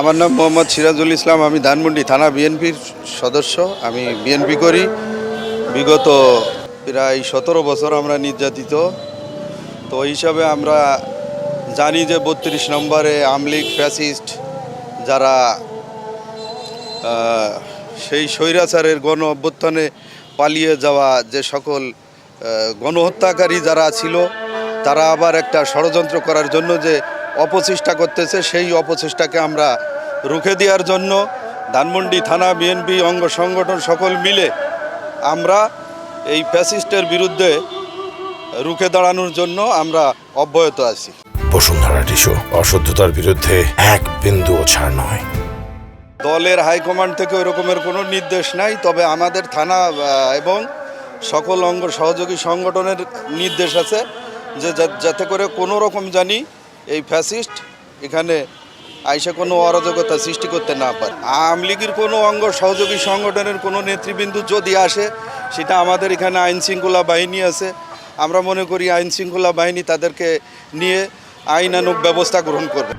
আমার নাম মোহাম্মদ সিরাজুল ইসলাম। আমি ধানমন্ডি থানা বিএনপির সদস্য। আমি বিএনপি করি। বিগত প্রায় 17 বছর আমরা নির্যাতিত। তো হিসাবে আমরা জানি যে 32 নম্বরে আমলিগ ফ্যাসিস্ট যারা সেই স্বৈরাচারের গণ অভ্যুত্থানে পালিয়ে যাওয়া যে সকল গণহত্যাকারী যারা ছিল, তারা আবার একটা ষড়যন্ত্র করার জন্য যে অপচেষ্টা করতেছে, সেই অপচেষ্টাকে আমরা রুখে দেওয়ার জন্য ধানমন্ডি থানা বিএনপি অঙ্গ সংগঠন সকল মিলে আমরা এই ফ্যাসিস্টের বিরুদ্ধে রুখে দাঁড়ানোর জন্য আমরা অব্যাহত আছি। বসুন্ধরা টিস্যু অশুদ্ধতার বিরুদ্ধে এক বিন্দুও ছাড় নয়। দলের হাইকমান্ড থেকে ওই রকমের কোনো নির্দেশ নাই, তবে আমাদের থানা এবং সকল অঙ্গ সহযোগী সংগঠনের নির্দেশ আছে যে যাতে করে কোনো রকম জানি এই ফ্যাসিস্ট এখানে আইসা কোনো অরাজকতা সৃষ্টি করতে না পারে। আওয়ামী লীগের কোনো অঙ্গ সহযোগী সংগঠনের কোনো নেতৃবৃন্দ যদি আসে, সেটা আমাদের এখানে আইনশৃঙ্খলা বাহিনী আছে। আমরা মনে করি আইনশৃঙ্খলা বাহিনী তাদেরকে নিয়ে আইনানুগ ব্যবস্থা গ্রহণ করবে।